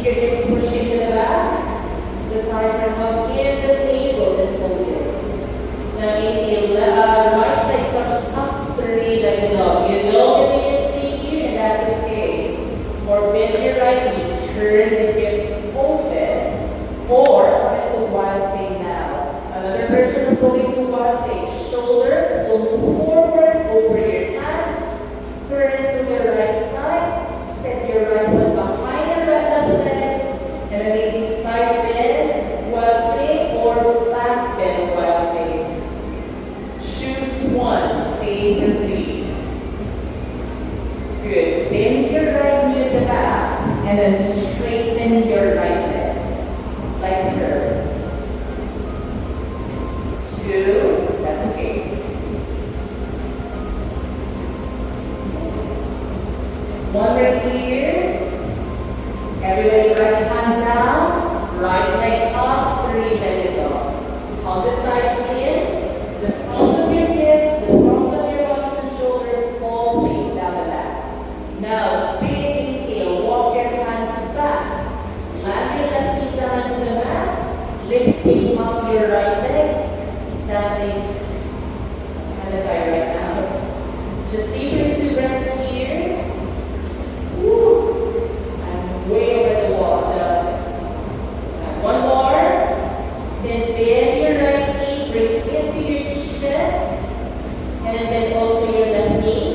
Keep your hips pushing to the back. The thighs are hugged in, the navel is folded. Now inhale, right leg comes up, three-legged dog. You know that you can stay here, and that's okay. Or bend your right knee, turn the hip open, or come into wild thing now. Another version of going to wild thing. Shoulders will move forward over your hands. Turn to your right side. Step your right foot behind your right left leg. And then maybe side bend, wild thing, or back bend, wild thing. Choose one, stay for three. Good. Bend your right knee at the back, and then straighten your right leg. Like her. Two, that's okay. One right here. Everybody right hand down, right leg up, three-legged dog. Hold the thighs in, the fronts of your hips, the fronts of your bodies and shoulders all face down the back. Now, big inhale, walk your hands back. Land your left knee down to the mat, lifting up your right leg, standing splits. And the thigh right now. Just deep into breaths here. Woo. And way over the wall. And one more. Then bend your right knee, bring it to your chest. And then bend also your left knee.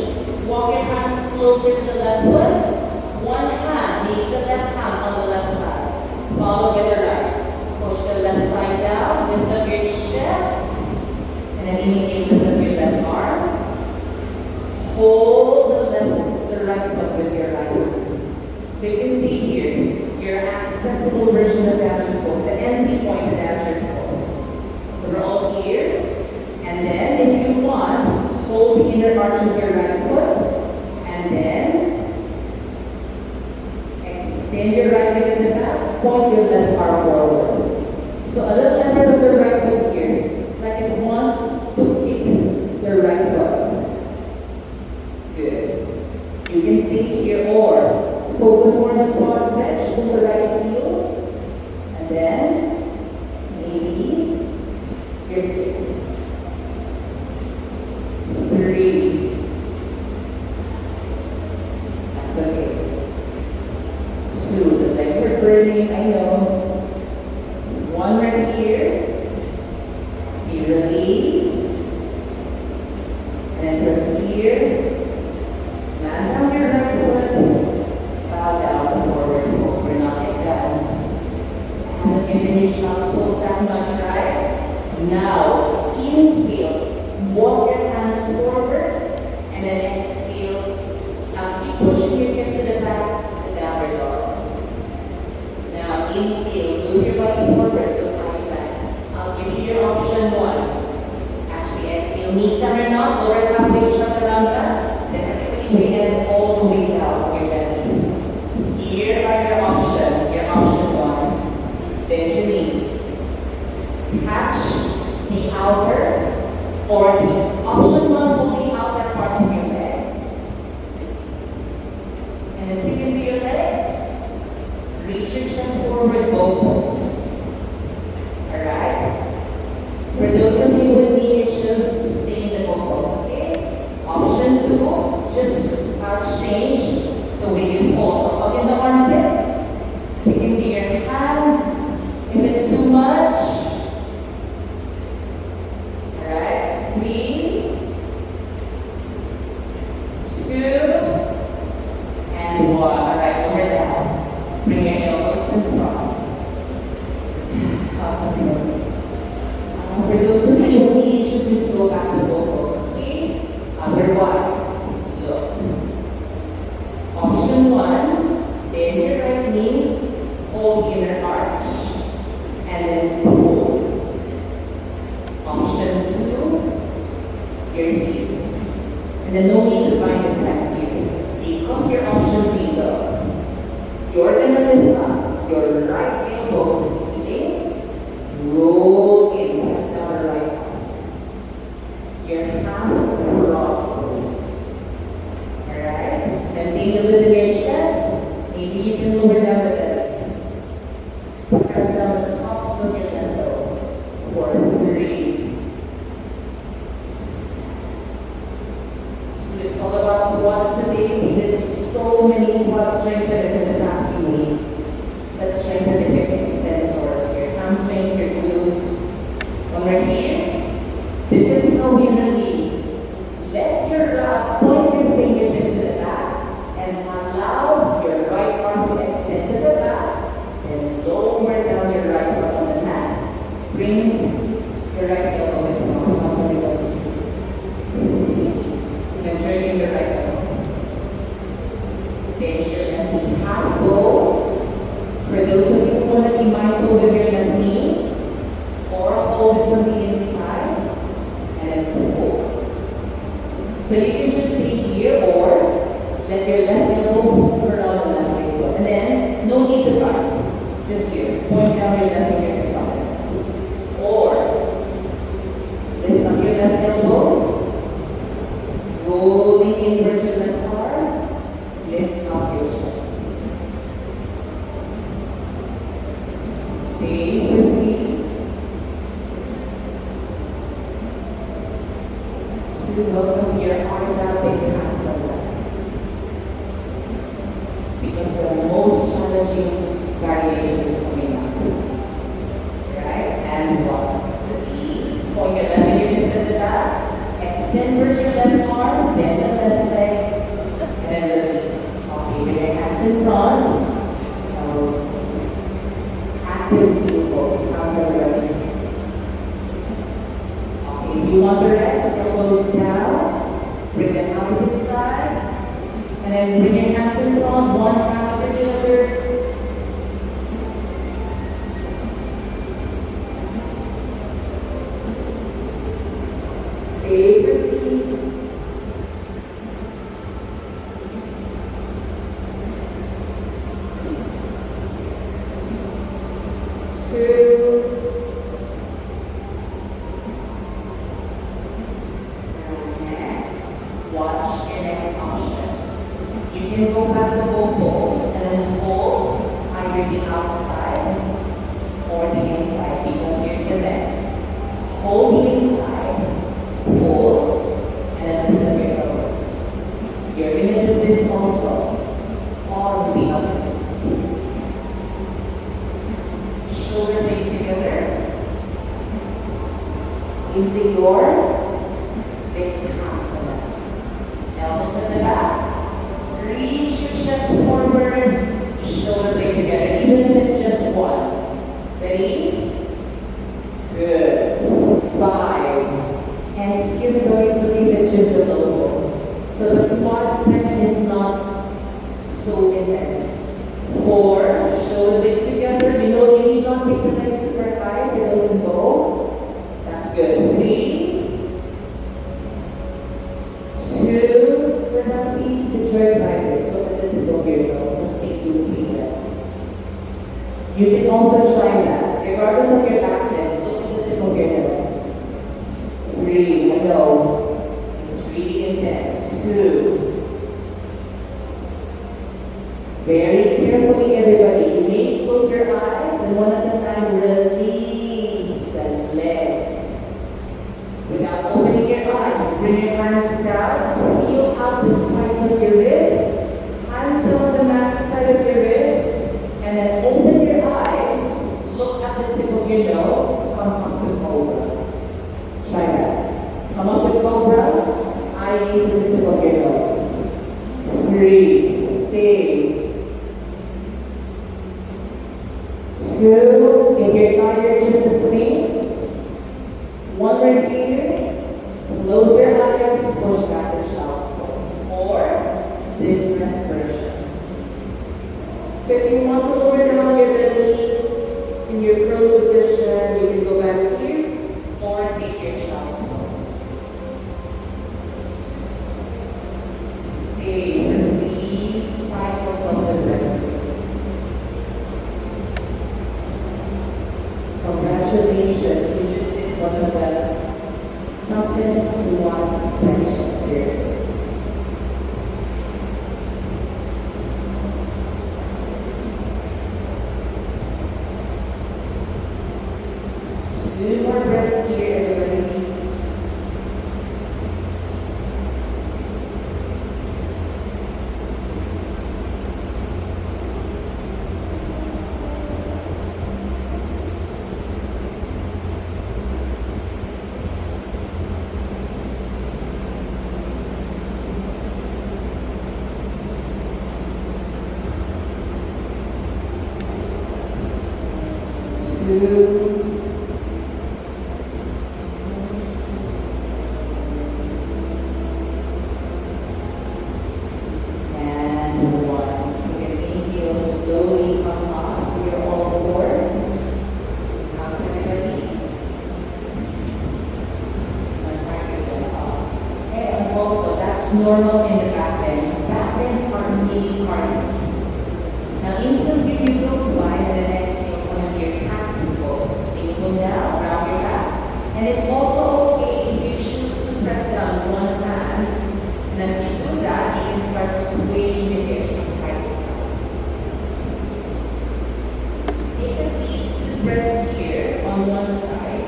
Walk your hands closer to the left foot. One hand, maybe the left hand on the left thigh. Follow with the right. Push the left thigh down, lift up your chest. And then inhale, lift up your left arm. Hold the right foot with your right arm. So you can see here, your accessible version of Dasher's pose, the entry point of Dasher's pose. So we're all here. And then if you want, hold the inner arch of your right foot. And then extend your right leg in the back, point your left arm forward. So a little effort of the right foot here, like it wants to kick the right foot. Good. You can stay here or focus more on the quad stretch with the right heel. And then maybe you're good. Three. That's okay. Two. The legs are burning, I know. One right here. You release. And then from here, land down your right foot. Bow down forward, over, not like that. And when you finish, not supposed that much, right? Now, inhale. Walk your hands forward. And then exhale. Keep pushing your hips to the back, the downward dog. Now, inhale. Move your body forward, so coming back. I'll give you your option one. Actually, exhale. Knees down or not, lower halfway, chaturanga. Then we head all the way down your belly. Here are your options. Your option one. Bend your knees. Catch the outer, or the option one will be outer part of your legs. And then dig into your legs. Reach your chest forward, bobos. Alright? For those of you with knee issues, stay in the bobos, okay? Option two, just change the way you hold. So hug in the armpits. Dig into your hands. If it's too much, alright? 3, 2, and 1. Alright, lower down. Bring your elbows in front. Awesome. For those of you with knee issues, just go back to the bobos, okay? Otherwise, look. Option one, bend your right knee, hold inner arch, and then pull. Option two, your heel. And then no need to bind this hand here. Because your option three, look. You're gonna lift up your right elbow to the ceiling, roll in, press down the right arm. Your hand front pose. Alright? Then take a little bit of your chest. Maybe you can lower down the belly. Just here. Point down your left finger to something. Or lift up your left elbow. Rolling inwards your left arm. Lift up your chest. Stay with me. To welcome your Ardha Vipassana. Because the most challenging variation is coming up. Right? And one. Release. Point your left fingertips at the back. Extend first your left arm, then the left leg, and then release. Okay, bring your hands in front. Elbows active still pose. How's everybody? Okay, if you want to rest, elbows down. Bring them out to the side. And then bring your hands in front, one hand over the other. Stay with me. Two. And next, watch your next option. You can go back to both poles and then hold either the outside or the inside, because here's the next. Hold the inside, hold, and then lift up your elbows. You're going to do this also on the other side. Shoulder blades together into your Vipassana. Elbows at the back. Reach your chest forward, shoulder blades together, even if it's just one. Ready? Good. 5. And here we go, so if it's just a low. So the quad stretch is not so intense. 4. Shoulder blades together. You need not take the legs super high. If it doesn't go, that's good. 3. 2. So now keep the joint like this. Look at the tip of your nose. Just take 2 deep breaths. You can also try that. Regardless of your back bend, look at the tip of your nose. 3. I know. It's really intense. 2. Very carefully, everybody. You may close your eyes and one at a time release the legs. Without opening your eyes, bring your hands down. Feel out the sides of your ribs. Hands down the mat side of your ribs. And then open your eyes. Look at the tip of your nose. Come up to cobra. Try that. Come up to cobra. Eyes to the tip of your nose. Breathe. Stay. 2. If you're tired, just a sphinx. 1 right here. Close your eyes. Push back the child's pose. Or this rest version. So if you want to lower down your belly in your prone position, you can go back here or take your child's pose. Stay with these cycles of the breath. Congratulations, you just did one of the toughest quad stretch series. 2 more breaths here, everybody. And 1. So you can inhale slowly come up to your all fours. How's everybody? And also, that's normal in the back bends. Back bends are mini cardio. Now inhale, give you little slide, and the next And it's also okay if you choose to press down one hand. And as you do that, you can start swaying the hips from side to side. Take at least 2 breaths here on one side.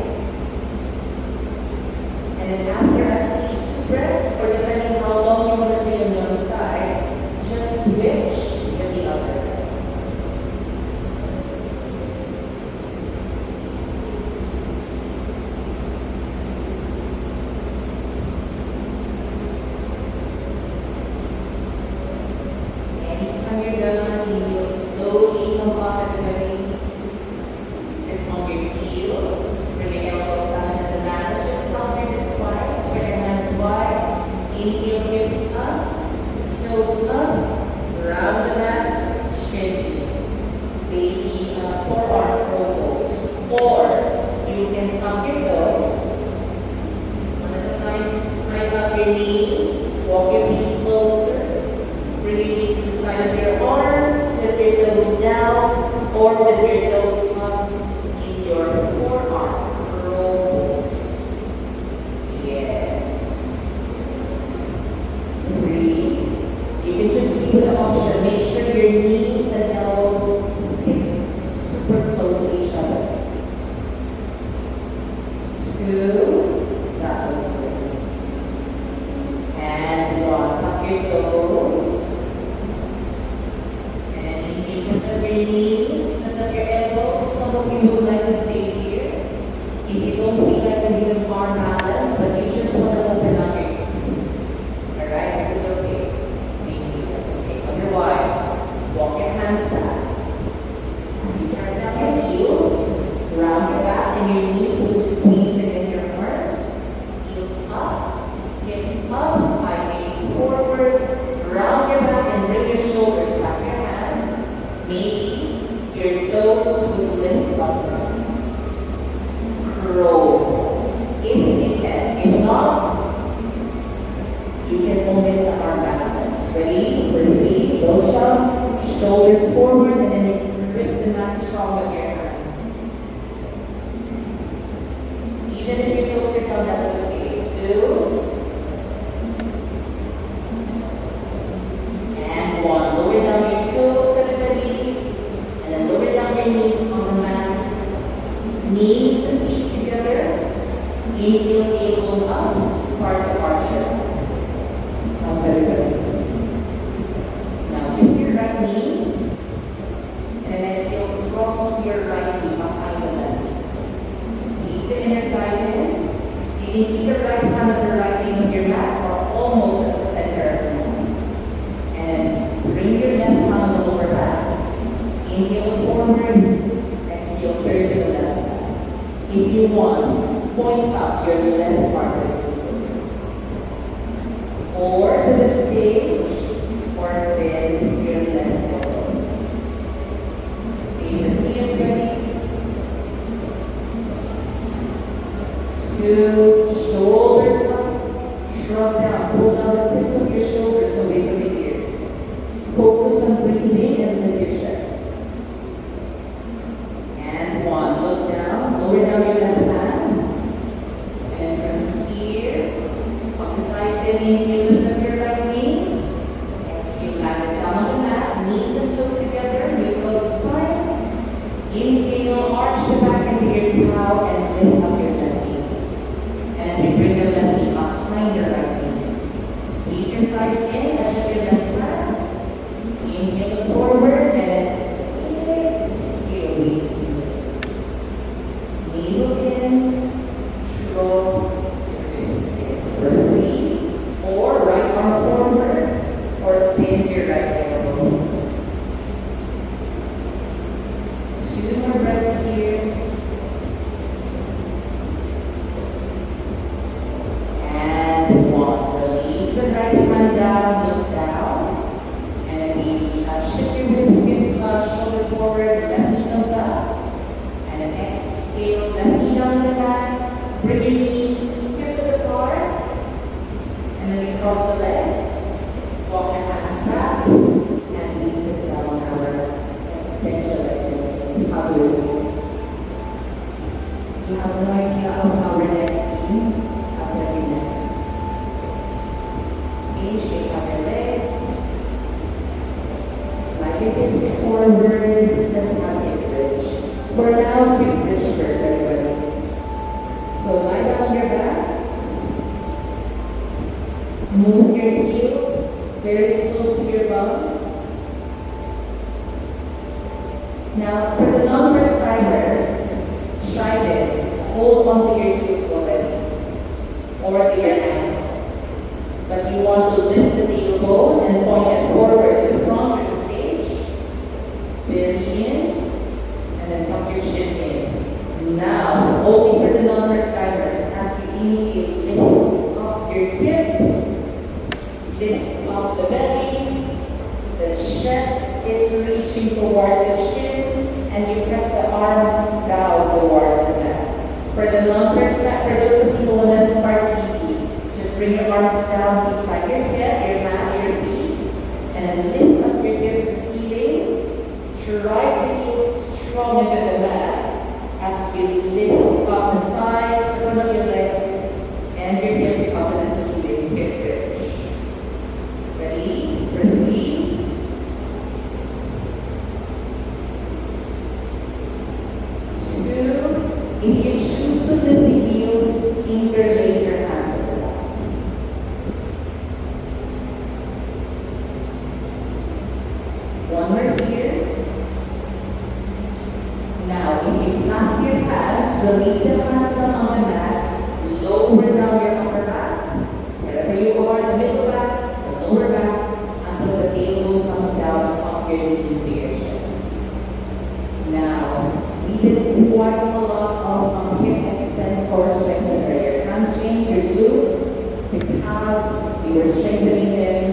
And then after at least 2 breaths, or depending how long you want to stay on one side, just switch with the other. Anytime you're done, you will slowly come up to the belly. Sit on your heels, bring your elbows down into the mat. Let's just counter the spine, spread your hands wide. Inhale, hips up, toes up, round the mat, chin. Baby forearm elbows. Or you can pump your toes. One at a time, slide up your knees, walk your feet closer. Bring your knees to the side of your arms, lift your toes down, or lift your toes up in your forearm rolls. Yes. Breathe. You can just give the option. Make sure your knees and elbows stick super close to each other. 2. That was good. And 1. Tuck your toes. Lift up your knees, lift up your elbows. Some of you would like to stay here. If you don't feel like a bit of arm balance, but you just want to open up your hips. Alright, this is okay. Maybe that's okay. Otherwise, walk your hands back. As you press down your heels, round your back and your knees will squeeze against your arms. Heels up, hips up, high knees forward, round your back and bring your shoulders past your hands. Maybe your toes would lift up. Crows. If you can. If not, you can omit the arm balance. Ready? Repeat. Dosha. Shoulders forward and then grip the mat strong with your hands. Even if your toes are down, that's okay. 2. And 1. Lower down your toes. Knees on the mat, knees and feet together. Inhale, elbow up, spark the archer. How's everybody? Now lift your right knee, and then exhale, cross your right knee behind the left. Squeeze the inner thighs in. You can keep your right hand on the right knee of your mat, or almost at the center of the mat. And bring your left hand on the lower back. Inhale forward, exhale, turn to the left side. If you want, point up your left part of the seat. Or to the stage, or bend your left elbow. Stay with me and ready. 2, shoulders up, shrug down, pull down the tips of your shoulders away from the ears. Focus on breathing and lift your chest. And 1, look down, lower down your left hand. And from here, up the thighs in, inhale, lift up your right knee. Exhale, land it down on the mat, knees and toes together, neutral spine. Inhale, arch the back into your cow and lift up your left knee. And then bring your left knee behind your right knee. Squeeze your thighs in, adjust your left hand. Inhale forward and exhale, release. Knee look in, drop your ribs in. Breathe, or right arm forward, or bend your right elbow. 2 more breaths here. And 1. Release the right hand down, look down. And we shift your hips, shoulders forward, left knee goes up. And then exhale, left knee down the back. Bring your knees hip width apart. And then we cross the legs. Walk your hands back. And we sit down on our mats. Extend your legs and hug your feet. You have no idea how our legs hips forward. Let's have hip bridge. For now, hip bridge first, everybody. So lie down on your back. Move your heels very close to your bum. Now, for the non-first timers, try this. Hold on to your heels already, or to your ankles. But you want to lift the tailbone and point it forward to the front of the stage. Belly in, and then tuck your chin in. Now, only for the non-first timers, as you inhale, lift up your hips, lift up the belly, the chest is reaching towards the shin, and you press the arms down towards the mat. For the non-first time, for those of you who want to start easy, just bring your arms down beside your head, your mat, your feet, and then lift up your hips to the ceiling. Drive the heels strong into the mat as you lift up the thighs, front of your legs, and your hips up to the ceiling. Hip bridge. Ready? For 3, 2. If you choose to lift the heels, interlace your hands at the back. One more here. Now, if you clasp your hands, release the hands down on the mat, lower down your upper back, wherever you are, the middle back, the lower back, until the tailbone comes down, tuck your knees to your chest. Now, we did quite a lot of hip extensor strengthening earlier. Hamstrings, your glutes, your calves, you were strengthening them.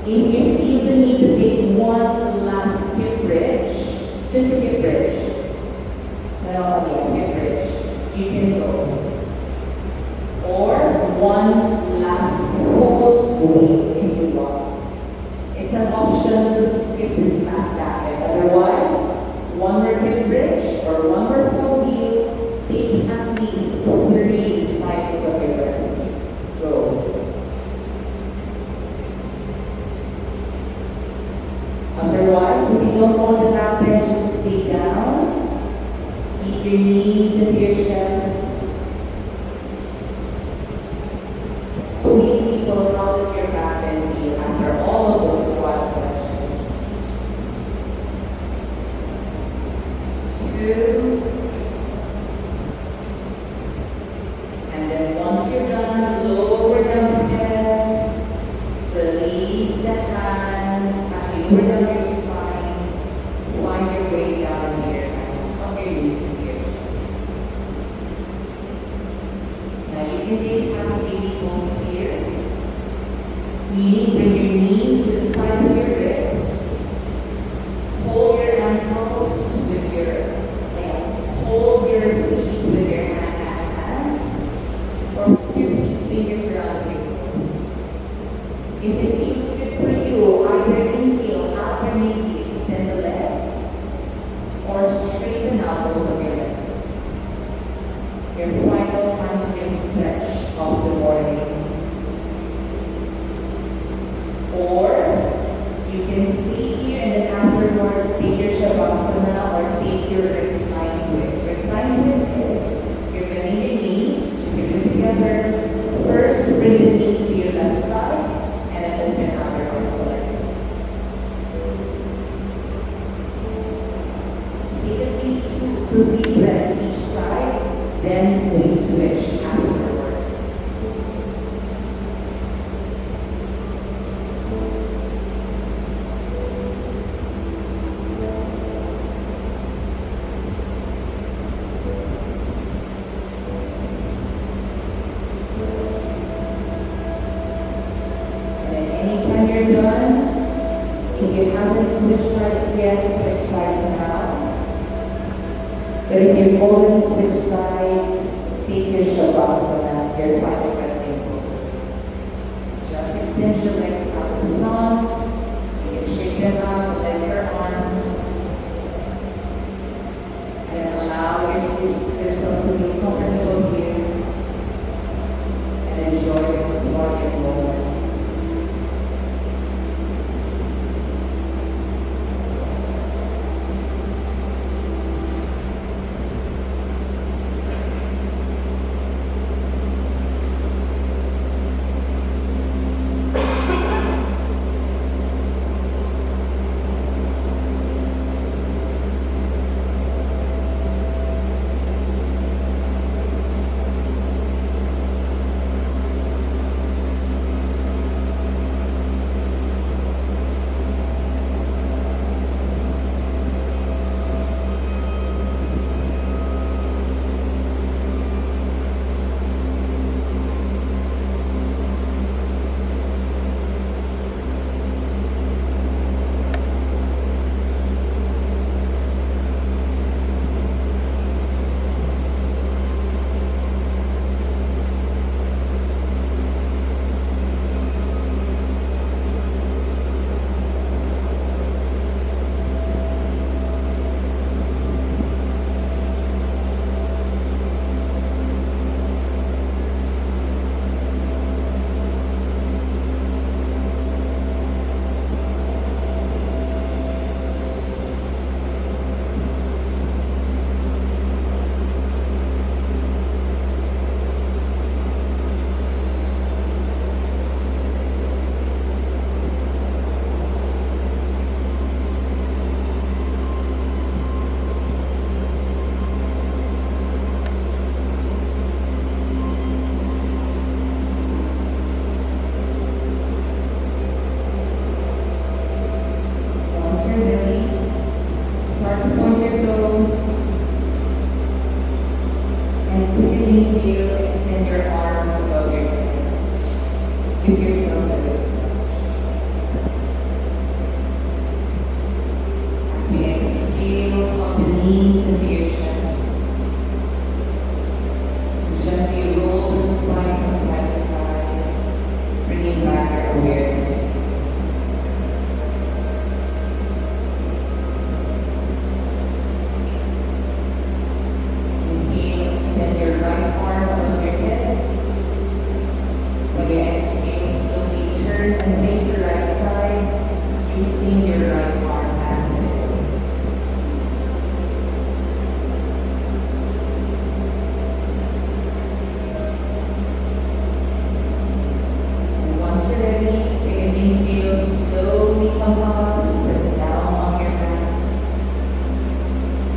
If you feel the need to take one last hip bridge, just a hip bridge, hip bridge, you can go. Or one last full wheel if you want. It's an option to skip this last bracket. Otherwise, one more hip bridge or one more full wheel, take at least 3 cycles of your breath. Go. Otherwise, if you don't want the back bend, just stay down. Keep your knees into your chest. People, how does your back bend feel after all of those squat stretches? 2. And then once you're done, lower down the head. Release the hands as you lower down your spine. Find your way down into your hands. Tuck your knees into your chest. Now you can take half baby pose here. Meaning bring your knees to the side of your ribs. Hold your ankles with your leg. Hold your feet with your hands. Or put your knees fingers around you. If it feels good for you, either inhale, alternately extend the legs, or straighten out both of your legs. Your final hamstring stretch of the morning. Or you can stay here and then afterwards take your Shavasana or take your recline twist. Recline twist is you're bending your knees, just bring them together. First, bring the knees to your left side and then open out your arms like this. Take at least 2 to 3 breaths each side, then we switch afterwards. You're done. If you haven't switched sides yet, switch sides now. But if you've already switched sides, take your Shavasana, your final resting pose. Just extend your legs out to the front. You can shake them out, legs or arms. And allow yourselves to be comfortable here. And enjoy this quiet moment. 1, As you exhale, hug the knees into your chest. Gently roll the spine from side to side, bringing back your awareness. Inhale, extend your right arm above your hips. When you exhale, slowly turn and face the right side, using your right arm as a pillow. And once you're ready, take an inhale, slowly come up, sit down on your mats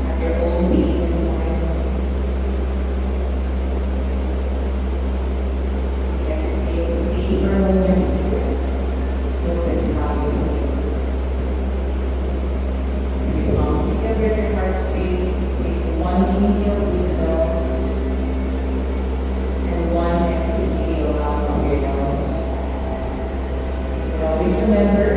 at your own pace and time. As you exhale, stay for a moment here. Notice how you feel. When you palms together, your heart space, take one inhale through the nose and one exhale out of your nose. But always remember,